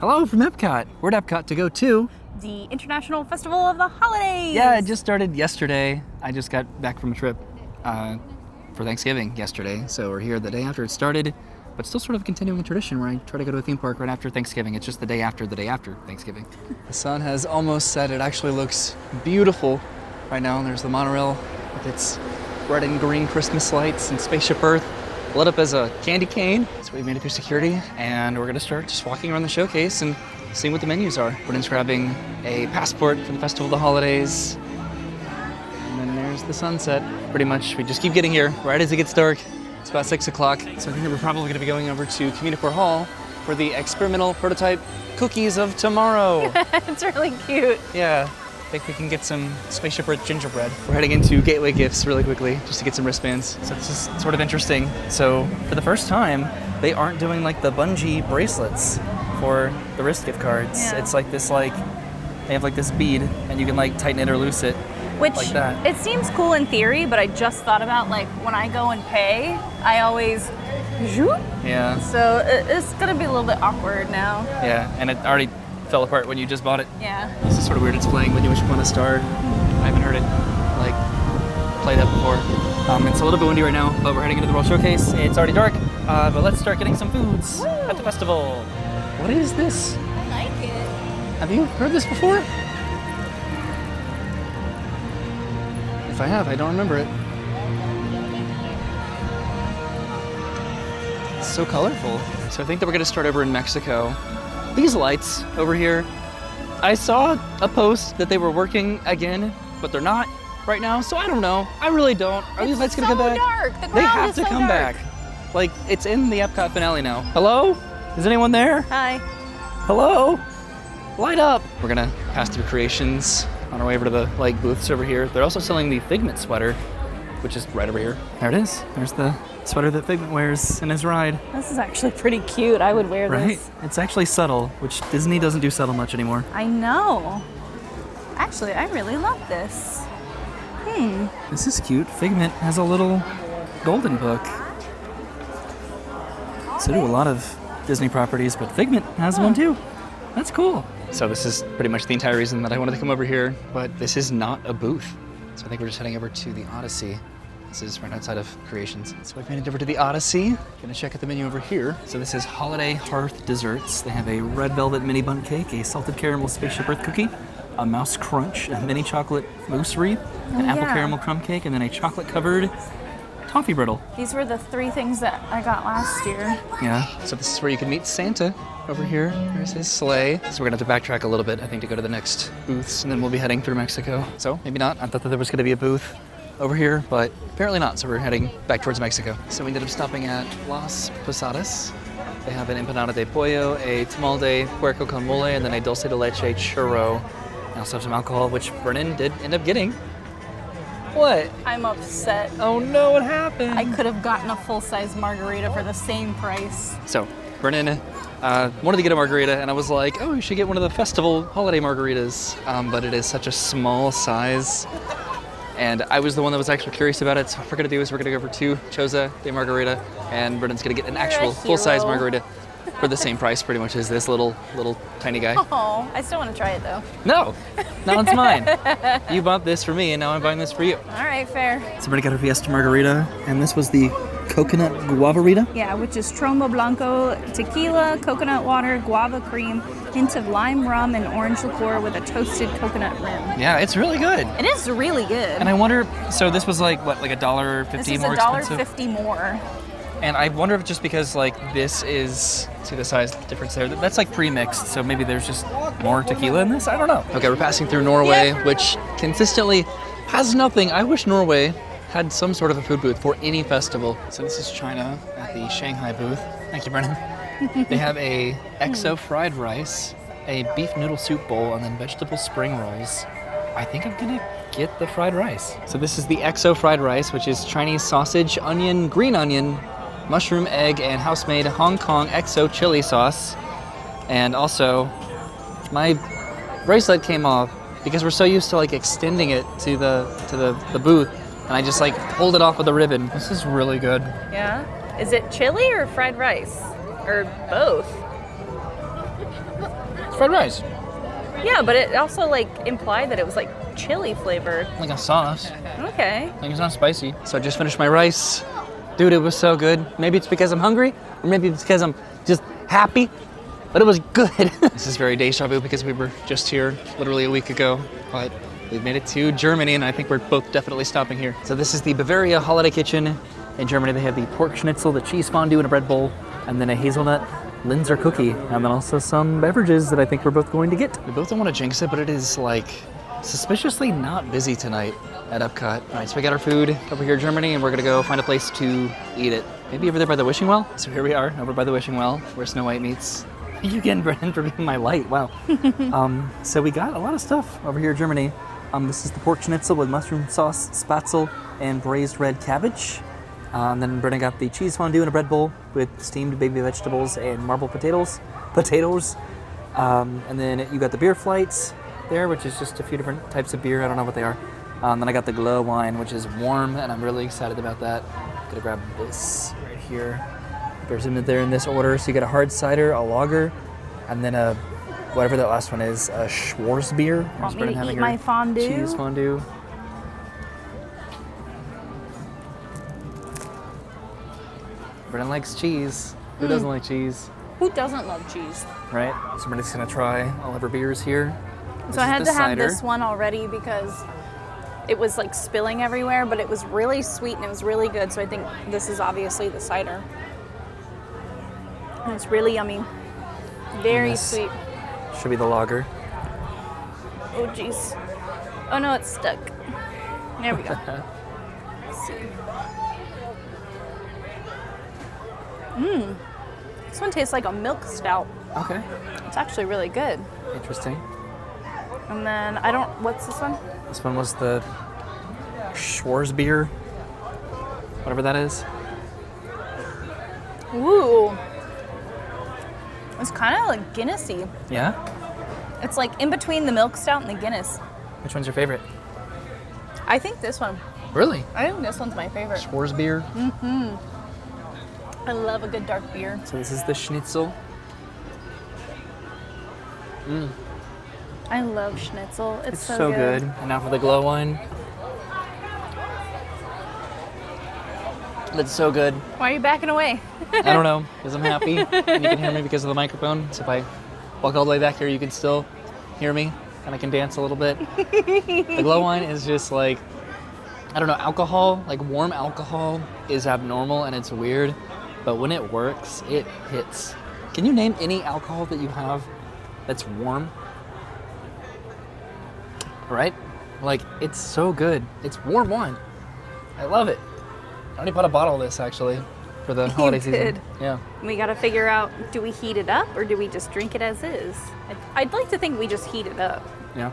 Hello from Epcot. We're at Epcot to go to the International Festival of the Holidays. Yeah, it just started yesterday. I just got back from a trip for Thanksgiving yesterday, so we're here the day after it started, but still sort of continuing a tradition where I try to go to a theme park right after Thanksgiving. It's just the day after Thanksgiving. The sun has almost set. It actually looks beautiful right now. There's the monorail with its red and green Christmas lights and Spaceship Earth lit up as a candy cane. So we made it through security, and we're gonna start just walking around the showcase and seeing what the menus are. Brennan's grabbing a passport for the Festival of the Holidays. And then there's the sunset. Pretty much, we just keep getting here right as it gets dark. It's about 6 o'clock. So I think that we're probably gonna be going over to Communicore Hall for the experimental prototype cookies of tomorrow. It's really cute. Yeah. I think we can get some Spaceship Earth gingerbread. We're heading into Gateway Gifts really quickly just to get some wristbands. So this is sort of interesting. So for the first time, they aren't doing like the bungee bracelets for the wrist gift cards. Yeah. It's like this they have like this bead and you can like tighten it or loose it. Which, like that. It seems cool in theory, but I just thought about like when I go and pay, I always zoop. Yeah. So it's gonna be a little bit awkward now. Yeah, and it already fell apart when you just bought it. Yeah. This is sort of weird. It's playing When You Wish Upon a Star. I haven't heard it like play that before. It's a little bit windy right now, but we're heading into the World Showcase. It's already dark, but let's start getting some foods at the festival. What is this? I like it. Have you heard this before? If I have, I don't remember it. It's so colorful. So I think that we're gonna start over in Mexico. These lights over here, I saw a post that they were working again, but they're not right now, so I don't know. I really don't. Are these lights gonna come back? Dark. The ground They have is to so come dark. back. Like, it's in the Epcot finale now. Hello? Is anyone there? Hi. Hello? Light up! We're gonna pass through Creations on our way over to the like booths over here. They're also selling the Figment sweater, which is right over here. There it is. There's the sweater that Figment wears in his ride. This is actually pretty cute. I would wear Right? this. It's actually subtle, which Disney doesn't do subtle much anymore. I know. Actually, I really love this. This is cute. Figment has a little golden book. So do a lot of Disney properties, but Figment has one too. That's cool. So this is pretty much the entire reason that I wanted to come over here, but this is not a booth. So I think we're just heading over to the Odyssey. This is right outside of Creations. So we've made it over to the Odyssey. Gonna check out the menu over here. So this is Holiday Hearth Desserts. They have a red velvet mini bundt cake, a salted caramel Spaceship Earth cookie, a mouse crunch, a mini chocolate mousse wreath, an apple caramel crumb cake, and then a chocolate covered toffee brittle. These were the 3 things that I got last year. Yeah, so this is where you can meet Santa over here. There's his sleigh. So we're gonna have to backtrack a little bit, I think, to go to the next booths, and then we'll be heading through Mexico. So maybe not. I thought that there was gonna be a booth over here, but apparently not. So we're heading back towards Mexico. So we ended up stopping at Las Posadas. They have an empanada de pollo, a tamal de puerco con mole, and then a dulce de leche churro. They also have some alcohol, which Brennan did end up getting. What? I'm upset. Oh no, what happened? I could have gotten a full-size margarita for the same price. So, Brennan wanted to get a margarita, and I was like, oh, you should get one of the festival holiday margaritas, but it is such a small size. And I was the one that was actually curious about it, so what we're gonna do is we're gonna go over to Choza de Margarita, and Brennan's gonna get an actual full-size margarita for the same price, pretty much, as this little tiny guy. Oh, I still want to try it though. No, that one's mine. You bought this for me, and now I'm buying this for you. All right, fair. So Brennan got a Fiesta margarita, and this was the coconut guavarita. Yeah, which is Trombo Blanco, tequila, coconut water, guava cream, hint of lime rum, and orange liqueur with a toasted coconut rim. Yeah, it's really good. It is really good. And I wonder, so this was like, what, like $1.50 This is more expensive? $1.50 more. And I wonder if just because like this is, see the size difference there, that's like pre-mixed, so maybe there's just more tequila in this? I don't know. Okay, we're passing through Norway, which consistently has nothing. I wish Norway had some sort of a food booth for any festival. So this is China at the Shanghai booth. Thank you, Brennan. They have a XO fried rice, a beef noodle soup bowl, and then vegetable spring rolls. I think I'm gonna get the fried rice. So this is the XO fried rice, which is Chinese sausage, onion, green onion, mushroom, egg, and house-made Hong Kong XO chili sauce. And also, my bracelet came off because we're so used to like extending it to the booth, and I just like pulled it off with a ribbon. This is really good. Yeah? Is it chili or fried rice? Or both? fried rice. Yeah, but it also like implied that it was like chili flavored. Like a sauce. Okay. Like it's not spicy. So I just finished my rice. Dude, it was so good. Maybe it's because I'm hungry, or maybe it's because I'm just happy, but it was good. This is very deja vu because we were just here literally a week ago, but we've made it to Germany, and I think we're both definitely stopping here. So this is the Bavaria Holiday Kitchen. In Germany, they have the pork schnitzel, the cheese fondue in a bread bowl, and then a hazelnut Linzer cookie, and then also some beverages that I think we're both going to get. We both don't want to jinx it, but it is like suspiciously not busy tonight at Epcot. All right, so we got our food over here in Germany, and we're gonna go find a place to eat it. Maybe over there by the wishing well? So here we are, over by the wishing well, where Snow White meets. Thank you again, Brennan, for being my light, wow. So we got a lot of stuff over here in Germany. This is the pork schnitzel with mushroom sauce, spatzel, and braised red cabbage. And then Brennan got the cheese fondue in a bread bowl with steamed baby vegetables and marble potatoes. And then you got the beer flights there, which is just a few different types of beer. I don't know what they are. Then I got the glow wine, which is warm, and I'm really excited about that. I'm gonna grab this right here. There's in there in this order. So you get a hard cider, a lager, and then a whatever that last one is, a Schwarzbier. Want me to eat my fondue? Cheese fondue. Brennan likes cheese. Who doesn't like cheese? Who doesn't love cheese? Right? So Brendan's gonna try all of her beers here. So I had to have this one already because it was like spilling everywhere, but it was really sweet and it was really good. So I think this is obviously the cider. And it's really yummy. Very sweet. Should be the lager. Oh geez. Oh no, it's stuck. There we go. Let's see. This one tastes like a milk stout. Okay. It's actually really good. Interesting. And then what's this one? This one was the Schwarzbier, whatever that is. Ooh. It's kind of like Guinnessy. Yeah? It's like in between the milk stout and the Guinness. Which one's your favorite? I think this one. Really? I think this one's my favorite. Schwarzbier? I love a good dark beer. So this is the schnitzel. I love schnitzel. It's so good. And now for the glow wine. That's so good. Why are you backing away? I don't know, because I'm happy. And you can hear me because of the microphone. So if I walk all the way back here, you can still hear me. And I can dance a little bit. The glow wine is just like, I don't know, alcohol, like warm alcohol is abnormal and it's weird. But when it works, it hits. Can you name any alcohol that you have that's warm? Right? Like, it's so good. It's warm wine. I love it. I already bought a bottle of this, actually, for the holiday season. Yeah. We gotta figure out, do we heat it up or do we just drink it as is? I'd like to think we just heat it up. Yeah.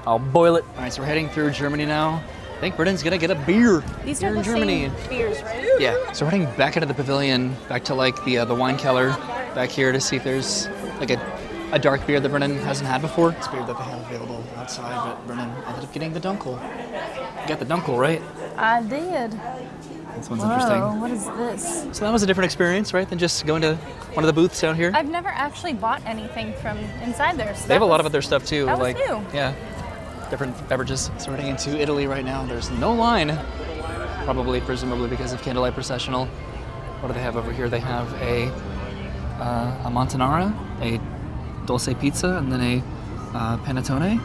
I'll boil it. All right, so we're heading through Germany now. I think Britain's gonna get a beer. These here are the in Germany. same beers, right? Yeah. So we're heading back into the pavilion, back to like the wine cellar back here to see if there's like a dark beer that Brennan hasn't had before. It's beer that they have available outside, but Brennan ended up getting the Dunkel. You got the Dunkel, right? I did. This one's interesting. What is this? So that was a different experience, right, than just going to one of the booths down here? I've never actually bought anything from inside there. So they have a lot of other stuff too. That was like new. Yeah. Different beverages. So we're heading into Italy right now. There's no line, presumably because of Candlelight Processional. What do they have over here? They have a Montanara, a Dulce Pizza, and then a Panettone.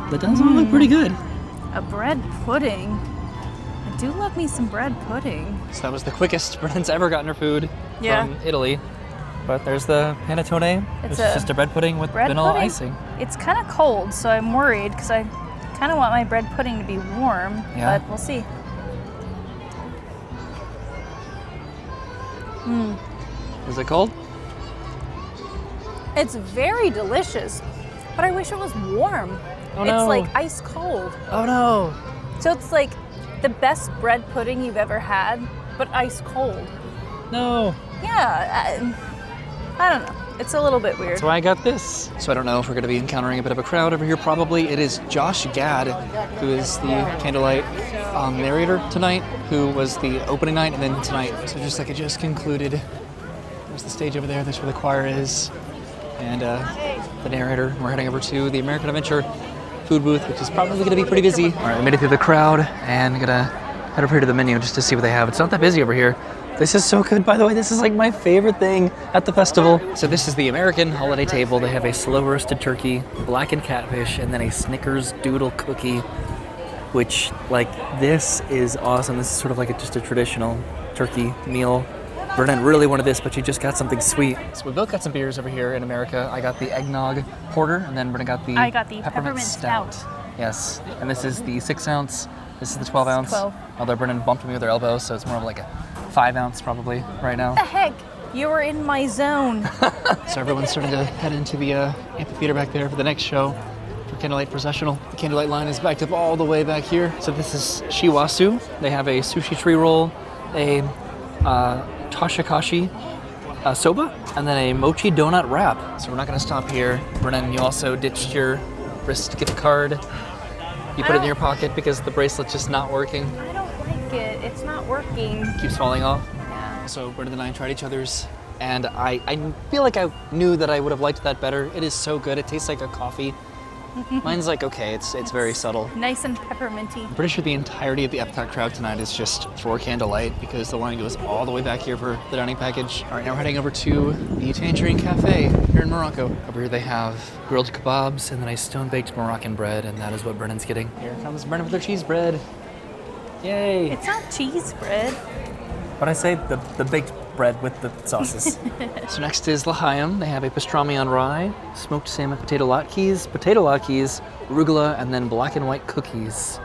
That does all look pretty good. A bread pudding. I do love me some bread pudding. So that was the quickest Brennan's ever gotten her food Yeah. from Italy. But there's the Panettone. It's just a bread pudding with vanilla icing. It's kind of cold, so I'm worried because I kind of want my bread pudding to be warm, Yeah. but we'll see. Is it cold? It's very delicious, but I wish it was warm. Oh, It's no. like ice cold. Oh no. So it's like the best bread pudding you've ever had, but ice cold. No. Yeah, I don't know. It's a little bit weird. That's why I got this. So I don't know if we're going to be encountering a bit of a crowd over here. Probably it is Josh Gad, who is the Candlelight narrator tonight, who was the opening night, and then tonight. So just like it just concluded. There's the stage over there. That's where the choir is. and the narrator. We're heading over to the American Adventure food booth, which is probably going to be pretty busy. All right, we made it through the crowd, and I'm gonna head over here to the menu just to see what they have. It's not that busy over here. This is so good, by the way. This is like my favorite thing at the festival. So this is the American holiday table. They have a slow roasted turkey, blackened catfish, and then a Snickers doodle cookie, which, like, this is awesome. This is sort of like just a traditional turkey meal. Brennan really wanted this, but she just got something sweet. So we both got some beers over here in America. I got the eggnog porter, and then Brennan got the peppermint stout. Yes, and this is the 6 ounce. This is the 12 ounce. 12. Although Brennan bumped me with her elbow, so it's more of like a 5 ounce probably right now. What the heck? You were in my zone. So everyone's starting to head into the amphitheater back there for the next show. For Candlelight Processional. The candlelight line is backed up all the way back here. So this is Shiwasu. They have a sushi tree roll, a toshikashi soba, and then a mochi donut wrap. So we're not gonna stop here. Brennan, you also ditched your wrist gift card. You put it in your pocket because the bracelet's just not working. I don't like it. It's not working. Keeps falling off. Yeah. So Brennan and I tried each other's, and I feel like I knew that I would have liked that better. It is so good. It tastes like a coffee. Mine's like, okay, it's very subtle. Nice and pepperminty. I'm pretty sure the entirety of the Epcot crowd tonight is just for Candlelight because the line goes all the way back here for the dining package. All right, now we're heading over to the Tangerine Cafe here in Morocco. Over here they have grilled kebabs and then a stone-baked Moroccan bread, and that is what Brennan's getting. Here comes Brennan with her cheese bread. Yay! It's not cheese bread. But I say the baked bread with the sauces. So next is L'Chaim. They have a pastrami on rye, smoked salmon potato latkes, arugula, and then black and white cookies.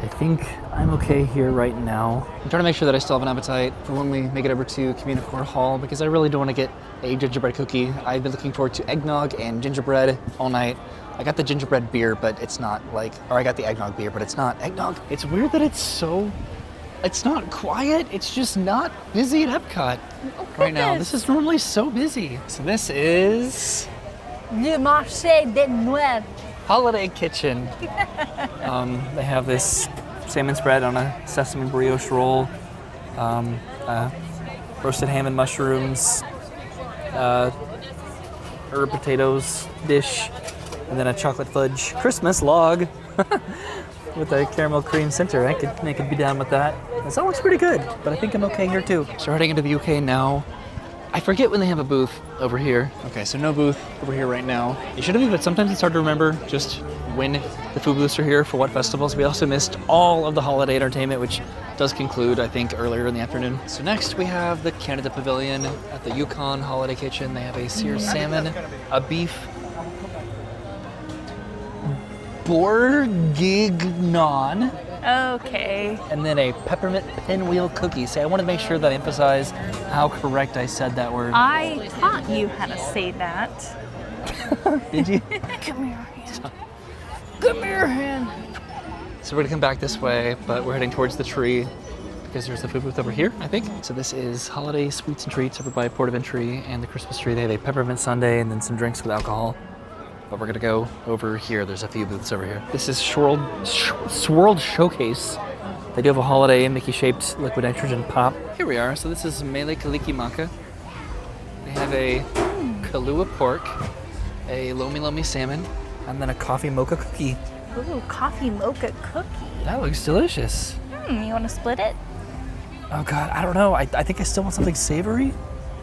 I think I'm okay here right now. I'm trying to make sure that I still have an appetite for when we make it over to Communicore Hall because I really don't want to get a gingerbread cookie. I've been looking forward to eggnog and gingerbread all night. I got the gingerbread beer, but it's not like, or I got the eggnog beer, but it's not eggnog. It's weird that it's not quiet. It's just not busy at Epcot right now. This is normally so busy. So this is Le Marché des Noël. Holiday Kitchen. They have this salmon spread on a sesame brioche roll, roasted ham and mushrooms, herb potatoes dish, and then a chocolate fudge Christmas log. With a caramel cream center. I could be down with that. This all looks pretty good, but I think I'm okay here too. So we're heading into the UK now. I forget when they have a booth over here. Okay, so no booth over here right now. You should have, but sometimes it's hard to remember just when the food booths are here for what festivals. We also missed all of the holiday entertainment, which does conclude, I think, earlier in the afternoon. So next we have the Canada Pavilion at the Yukon Holiday Kitchen. They have a seared salmon, a beef bourguignon. Okay. And then a peppermint pinwheel cookie. See, I want to make sure that I emphasize how correct I said that word. I taught you how to say that. Did you? Come here, hand. Come here, hand. So we're gonna come back this way, but we're heading towards the tree because there's the food booth over here, I think. So this is Holiday Sweets and Treats over by Port of Entry and the Christmas tree. They have a peppermint sundae and then some drinks with alcohol. But we're gonna go over here. There's a few booths over here. This is Swirled Showcase. They do have a holiday Mickey-shaped liquid nitrogen pop. Here we are. So this is Mele Kaliki Maka. They have a Kahlua pork, a Lomi Lomi salmon, and then a coffee mocha cookie. Ooh, coffee mocha cookie. That looks delicious. You want to split it? Oh God, I don't know. I think I still want something savory.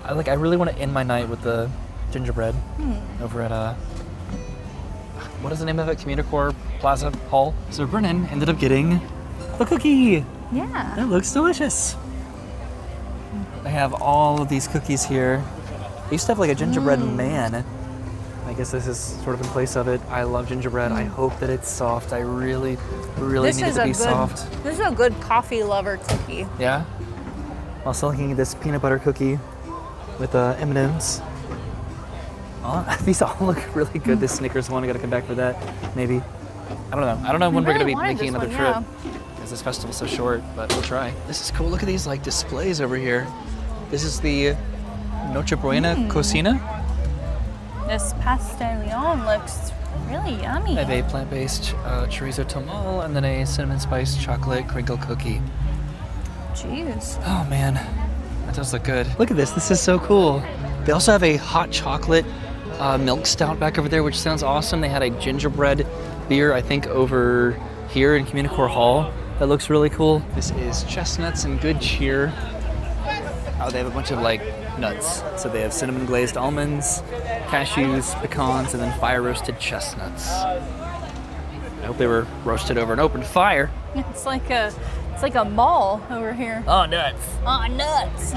I really want to end my night with the gingerbread over at what is the name of it? Communicore Plaza Hall. So Brennan ended up getting the cookie. Yeah. That looks delicious. They have all of these cookies here. They used to have like a gingerbread man. I guess this is sort of in place of it. I love gingerbread. I hope that it's soft. I really need it to be soft. This is a good coffee lover cookie. Yeah? Also looking at this peanut butter cookie with M&Ms. Oh, these all look really good. This Snickers one, I gotta come back for that, maybe. I don't know when we're gonna be making another trip. Because this festival's so short, but we'll try. This is cool. Look at these like displays over here. This is the Noche Buena Cocina. This pastelion looks really yummy. I have a plant-based chorizo tamal and then a cinnamon spice chocolate crinkle cookie. Jeez. Oh man, that does look good. Look at this. This is so cool. They also have a hot chocolate milk stout back over there, which sounds awesome. They had a gingerbread beer, I think, over here in Communicore Hall. That looks really cool. This is chestnuts and good cheer. Oh, they have a bunch of like nuts. So they have cinnamon glazed almonds, cashews, pecans, and then fire roasted chestnuts. I hope they were roasted over an open fire. It's like a mall over here. Oh, nuts. Oh, nuts.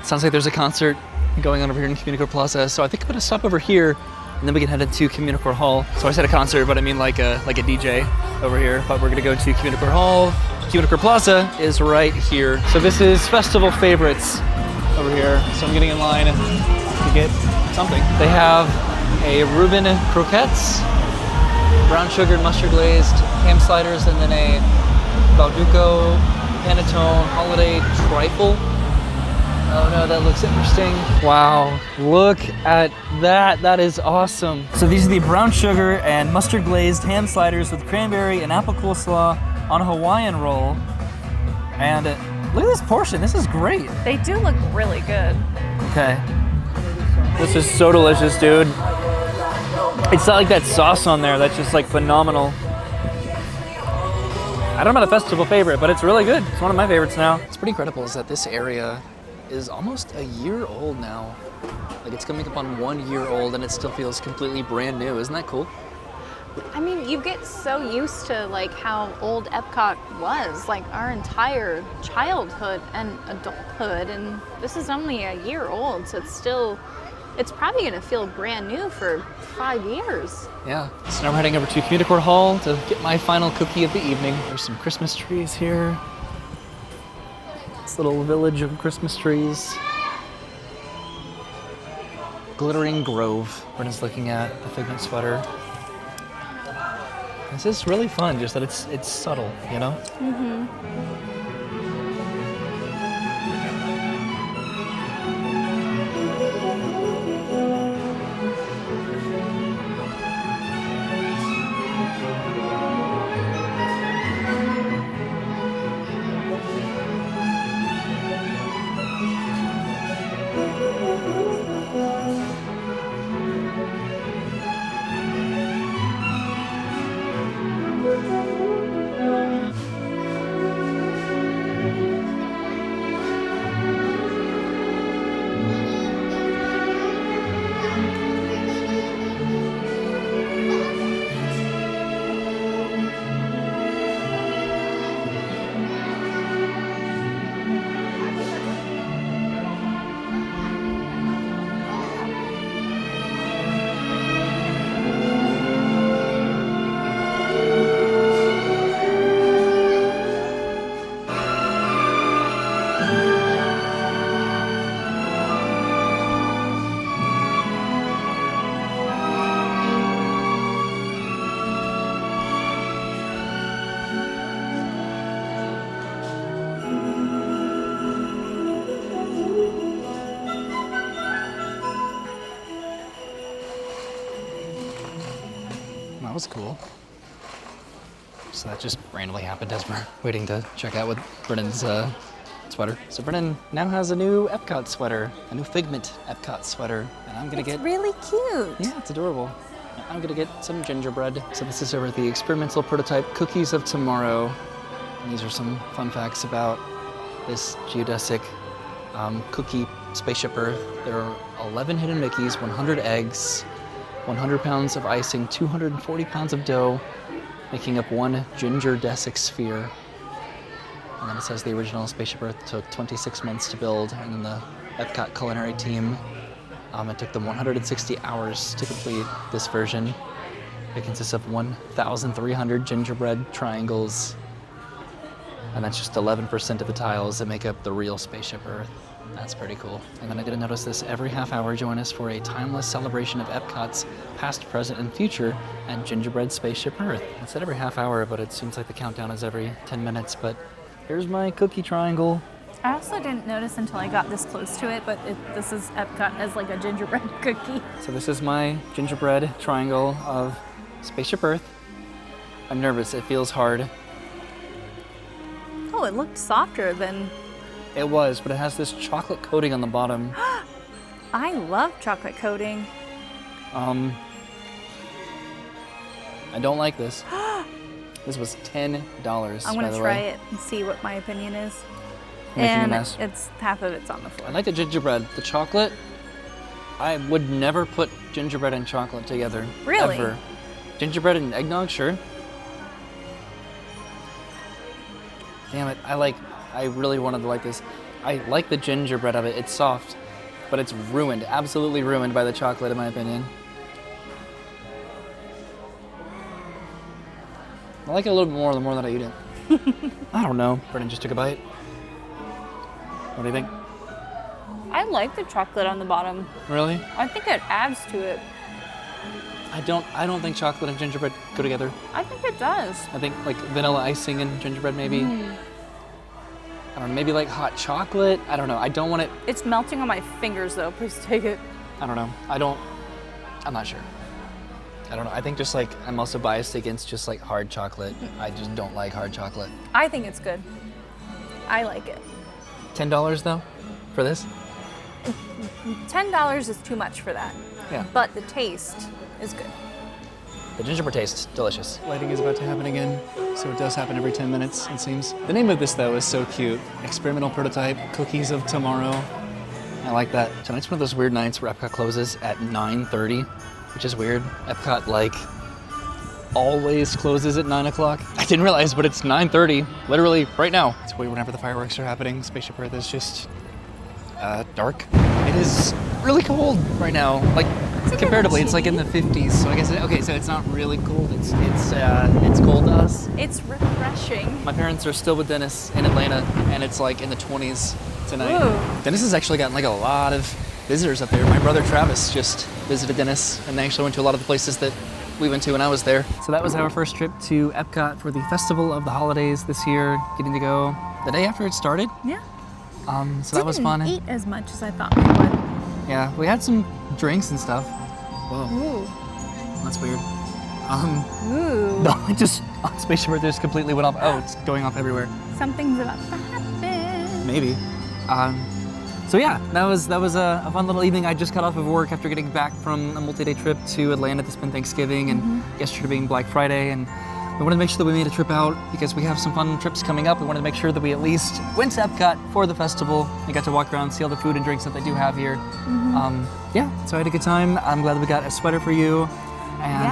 Sounds like there's a concert going on over here in Communicore Plaza. So I think I'm gonna stop over here and then we can head into Communicore Hall. So I said a concert, but I mean like a DJ over here. But we're gonna go to Communicore Hall. Communicore Plaza is right here. So this is festival favorites over here. So I'm getting in line to get something. They have a Reuben croquettes, brown sugar and mustard glazed ham sliders, and then a Balduco panettone holiday trifle. Oh no, that looks interesting. Wow, look at that. That is awesome. So these are the brown sugar and mustard glazed ham sliders with cranberry and apple coleslaw on a Hawaiian roll. And look at this portion. This is great. They do look really good. Okay. This is so delicious, dude. It's not like that sauce on there. That's just like phenomenal. I don't know about a festival favorite, but it's really good. It's one of my favorites now. It's pretty incredible is that this area is almost a year old now. Like it's coming up on 1 year old and it still feels completely brand new. Isn't that cool? I mean, you get so used to like how old Epcot was, like our entire childhood and adulthood, and this is only a year old, so it's probably gonna feel brand new for 5 years. Yeah, so now we're heading over to Communicore Hall to get my final cookie of the evening. There's some Christmas trees here. This little village of Christmas trees. Glittering Grove. Brendan's looking at the Figment sweater. This is really fun, just that it's subtle, you know? Mm-hmm. That was cool. So that just randomly happened as we're waiting to check out with Brennan's sweater. So Brennan now has a new Epcot sweater, a new Figment Epcot sweater, and I'm gonna get. It's really cute. Yeah, it's adorable. I'm gonna get some gingerbread. So this is over the experimental prototype Cookies of Tomorrow. And these are some fun facts about this geodesic cookie spaceship Earth. There are 11 hidden Mickeys, 100 eggs, 100 pounds of icing, 240 pounds of dough, making up one gingerdesic sphere. And then it says the original Spaceship Earth took 26 months to build, and then the Epcot culinary team, it took them 160 hours to complete this version. It consists of 1,300 gingerbread triangles, and that's just 11% of the tiles that make up the real Spaceship Earth. That's pretty cool. And then I didn't notice this, every half hour join us for a timeless celebration of Epcot's past, present, and future at Gingerbread Spaceship Earth. It said every half hour, but it seems like the countdown is every 10 minutes, but here's my cookie triangle. I also didn't notice until I got this close to it, but this is Epcot as like a gingerbread cookie. So this is my gingerbread triangle of Spaceship Earth. I'm nervous, it feels hard. Oh, it looked softer than... It was, but it has this chocolate coating on the bottom. I love chocolate coating. I don't like this. This was $10, I'm gonna try it and see what my opinion is. Making a And mess. it's half of it's on the floor. I like the gingerbread. The chocolate, I would never put gingerbread and chocolate together. Really? Ever. Gingerbread and eggnog, sure. Damn it, I really wanted to like this. I like the gingerbread of it. It's soft, but it's ruined, absolutely ruined by the chocolate in my opinion. I like it a little bit more the more that I eat it. I don't know. Brennan just took a bite. What do you think? I like the chocolate on the bottom. Really? I think it adds to it. I don't think chocolate and gingerbread go together. I think it does. I think like vanilla icing and gingerbread maybe. I don't know, maybe like hot chocolate. I don't know. I don't want it. It's melting on my fingers though. Please take it. I don't know. I'm not sure. I don't know. I think just like I'm also biased against just like hard chocolate. I just don't like hard chocolate. I think it's good. I like it. $10 though for this? $10 is too much for that. Yeah. But the taste is good. The gingerbread tastes delicious. Lighting is about to happen again, so it does happen every 10 minutes, it seems. The name of this, though, is so cute. Experimental Prototype, Cookies of Tomorrow. I like that. Tonight's one of those weird nights where Epcot closes at 9:30, which is weird. Epcot, like, always closes at 9 o'clock. I didn't realize, but it's 9:30, literally right now. It's weird whenever the fireworks are happening. Spaceship Earth is just dark. It is really cold right now. Like, comparatively, it's like in the 50s. So I guess so it's not really cold. It's cold to us. It's refreshing. My parents are still with Dennis in Atlanta, and it's like in the 20s tonight. Ooh. Dennis has actually gotten like a lot of visitors up there. My brother Travis just visited Dennis, and they actually went to a lot of the places that we went to when I was there. So that was our first trip to Epcot for the Festival of the Holidays this year. Getting to go the day after it started. Yeah. So that was fun. Didn't eat as much as I thought we would. Yeah, we had some drinks and stuff. Whoa, Ooh. that's weird. Ooh. No, it just, Spaceship Earth just completely went off. Oh, it's going off everywhere. Something's about to happen. Maybe. So yeah, that was a fun little evening. I just got off of work after getting back from a multi-day trip to Atlanta to spend Thanksgiving and yesterday being Black Friday, and we wanted to make sure that we made a trip out because we have some fun trips coming up. We wanted to make sure that we at least went to Epcot for the festival and got to walk around, see all the food and drinks that they do have here. Yeah, so I had a good time. I'm glad that we got a sweater for you. And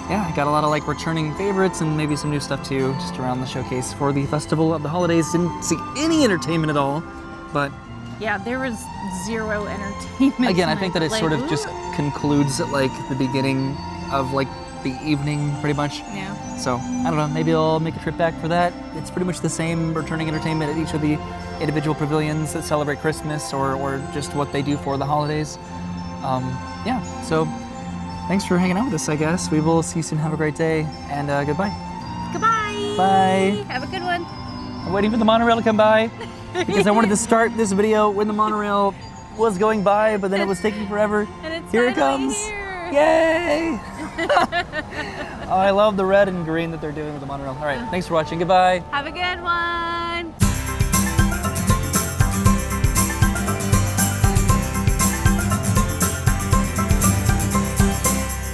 yeah, I got a lot of like returning favorites and maybe some new stuff too, just around the showcase for the Festival of the Holidays. Didn't see any entertainment at all, but Yeah, there was zero entertainment. again, I think that it like, sort of just concludes at like the beginning of like the evening pretty much. Yeah. So, I don't know, maybe I'll make a trip back for that. It's pretty much the same returning entertainment at each of the individual pavilions that celebrate Christmas or just what they do for the holidays. Yeah, so thanks for hanging out with us, I guess. We will see you soon. Have a great day, and goodbye. Goodbye. Bye. Have a good one. I'm waiting for the monorail to come by because I wanted to start this video when the monorail was going by, but then it was taking forever. And it's Here it finally comes. Here. Yay! Oh, I love the red and green that they're doing with the monorail. All right, thanks for watching. Goodbye. Have a good one.